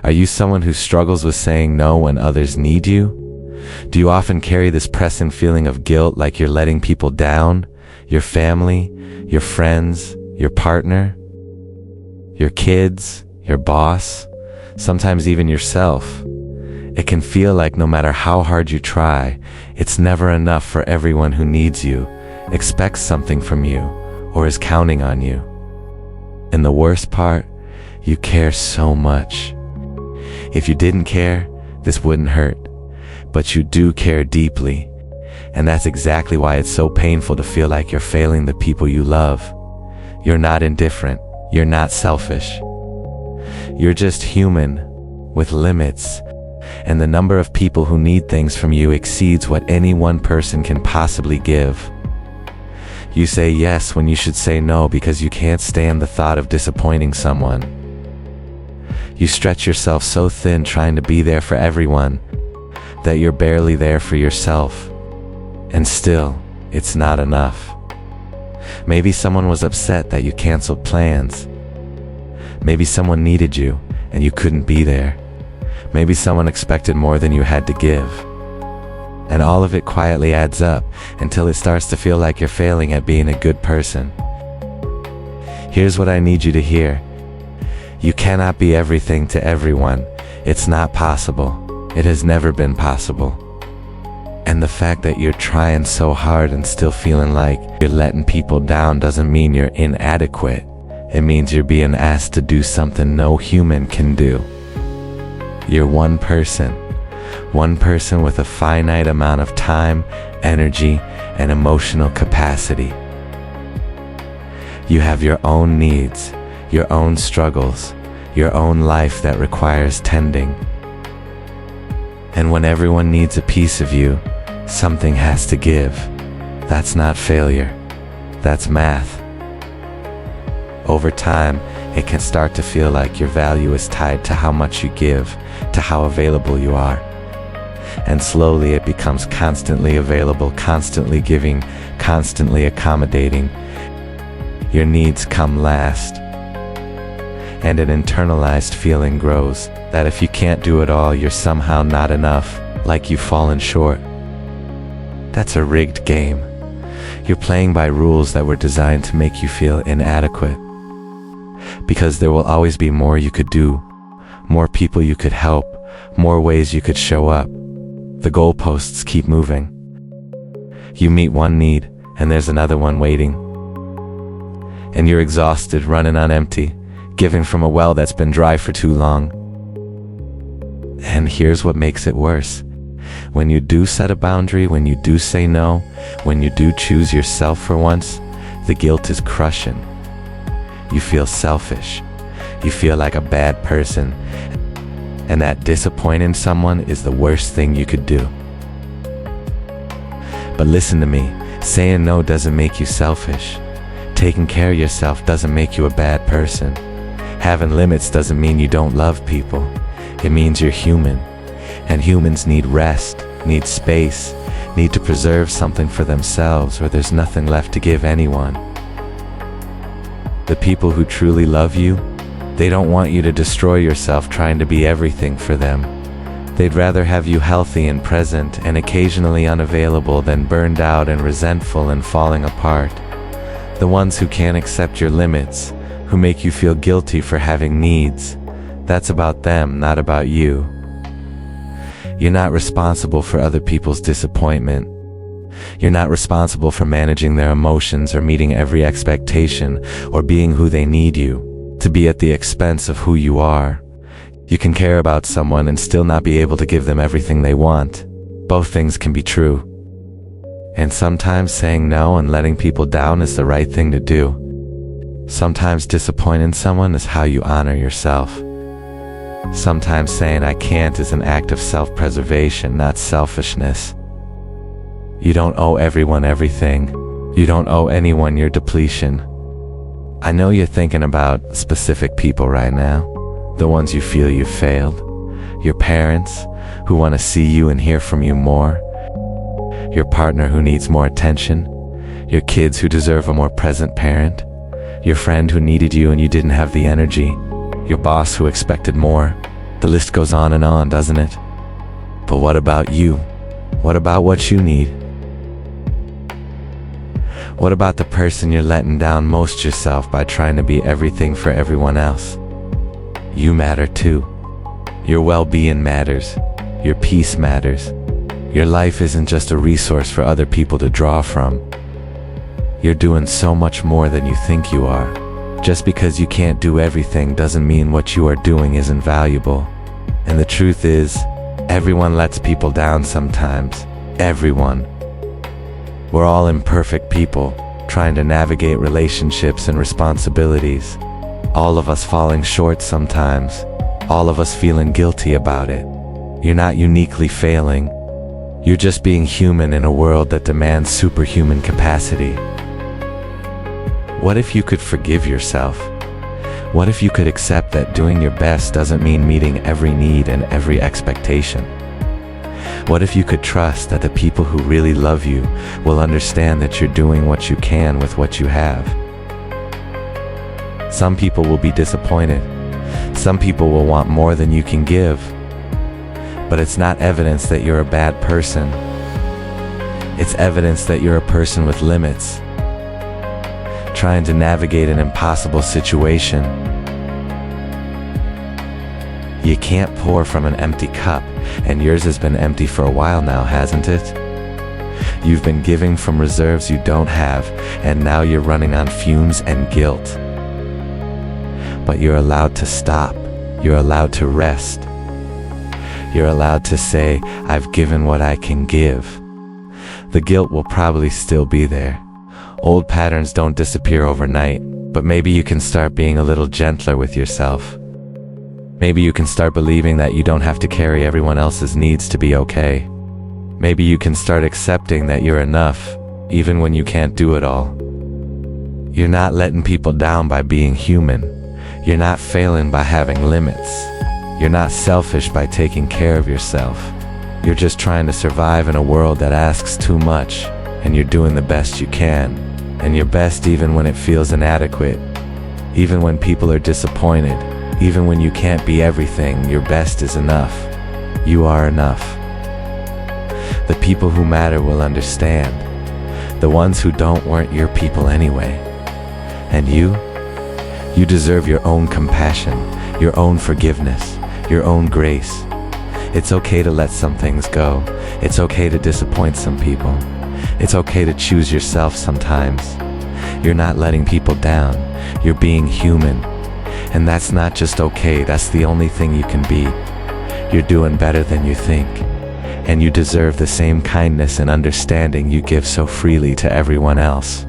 Are you someone who struggles with saying no when others need you? Do you often carry this pressing feeling of guilt, like you're letting people down? Your family, your friends, your partner, your kids, your boss, sometimes even yourself. It can feel like no matter how hard you try, it's never enough for everyone who needs you, expects something from you, or is counting on you. And the worst part, you care so much. If you didn't care, this wouldn't hurt. But you do care deeply. And that's exactly why it's so painful to feel like you're failing the people you love. You're not indifferent. You're not selfish. You're just human, with limits. And the number of people who need things from you exceeds what any one person can possibly give. You say yes when you should say no because you can't stand the thought of disappointing someone. You stretch yourself so thin trying to be there for everyone that you're barely there for yourself. And still, it's not enough. Maybe someone was upset that you canceled plans. Maybe someone needed you and you couldn't be there. Maybe someone expected more than you had to give. And all of it quietly adds up until it starts to feel like you're failing at being a good person. Here's what I need you to hear. You cannot be everything to everyone. It's not possible. It has never been possible. And the fact that you're trying so hard and still feeling like you're letting people down doesn't mean you're inadequate. It means you're being asked to do something no human can do. You're one person with a finite amount of time, energy, and emotional capacity. You have your own needs, your own struggles, your own life that requires tending. And when everyone needs a piece of you, something has to give. That's not failure. That's math. Over time, it can start to feel like your value is tied to how much you give, to how available you are. And slowly it becomes constantly available, constantly giving, constantly accommodating. Your needs come last. And an internalized feeling grows that if you can't do it all, you're somehow not enough, like you've fallen short. That's a rigged game. You're playing by rules that were designed to make you feel inadequate. Because there will always be more you could do, more people you could help, more ways you could show up. The goalposts keep moving. You meet one need, and there's another one waiting. And you're exhausted, running on empty, giving from a well that's been dry for too long. And here's what makes it worse. When you do set a boundary, when you do say no, when you do choose yourself for once, the guilt is crushing. You feel selfish. You feel like a bad person. And that disappointing someone is the worst thing you could do. But listen to me, saying no doesn't make you selfish. Taking care of yourself doesn't make you a bad person. Having limits doesn't mean you don't love people. It means you're human. And humans need rest, need space, need to preserve something for themselves, or there's nothing left to give anyone. The people who truly love you, they don't want you to destroy yourself trying to be everything for them. They'd rather have you healthy and present and occasionally unavailable than burned out and resentful and falling apart. The ones who can't accept your limits, who make you feel guilty for having needs, that's about them, not about you. You're not responsible for other people's disappointment. You're not responsible for managing their emotions or meeting every expectation or being who they need you to be at the expense of who you are. You can care about someone and still not be able to give them everything they want. Both things can be true. And sometimes saying no and letting people down is the right thing to do. Sometimes disappointing someone is how you honor yourself. Sometimes saying I can't is an act of self-preservation, not selfishness. You don't owe everyone everything. You don't owe anyone your depletion. I know you're thinking about specific people right now. The ones you feel you've failed. Your parents, who want to see you and hear from you more. Your partner who needs more attention. Your kids who deserve a more present parent. Your friend who needed you and you didn't have the energy. Your boss who expected more. The list goes on, doesn't it? But what about you? What about what you need? What about the person you're letting down most yourself by trying to be everything for everyone else? You matter too. Your well-being matters. Your peace matters. Your life isn't just a resource for other people to draw from. You're doing so much more than you think you are. Just because you can't do everything doesn't mean what you are doing isn't valuable. And the truth is, everyone lets people down sometimes. Everyone. We're all imperfect people, trying to navigate relationships and responsibilities. All of us falling short sometimes. All of us feeling guilty about it. You're not uniquely failing. You're just being human in a world that demands superhuman capacity. What if you could forgive yourself? What if you could accept that doing your best doesn't mean meeting every need and every expectation? What if you could trust that the people who really love you will understand that you're doing what you can with what you have? Some people will be disappointed. Some people will want more than you can give. But it's not evidence that you're a bad person. It's evidence that you're a person with limits, trying to navigate an impossible situation. You can't pour from an empty cup, and yours has been empty for a while now, hasn't it? You've been giving from reserves you don't have, and now you're running on fumes and guilt. But you're allowed to stop. You're allowed to rest. You're allowed to say, I've given what I can give. The guilt will probably still be there. Old patterns don't disappear overnight, but maybe you can start being a little gentler with yourself. Maybe you can start believing that you don't have to carry everyone else's needs to be okay. Maybe you can start accepting that you're enough, even when you can't do it all. You're not letting people down by being human. You're not failing by having limits. You're not selfish by taking care of yourself. You're just trying to survive in a world that asks too much, and you're doing the best you can. And your best even when it feels inadequate. Even when people are disappointed. Even when you can't be everything, your best is enough. You are enough. The people who matter will understand. The ones who don't weren't your people anyway. And you deserve your own compassion, your own forgiveness, your own grace. It's okay to let some things go. It's okay to disappoint some people. It's okay to choose yourself sometimes. You're not letting people down. You're being human. And that's not just okay, that's the only thing you can be. You're doing better than you think. And you deserve the same kindness and understanding you give so freely to everyone else.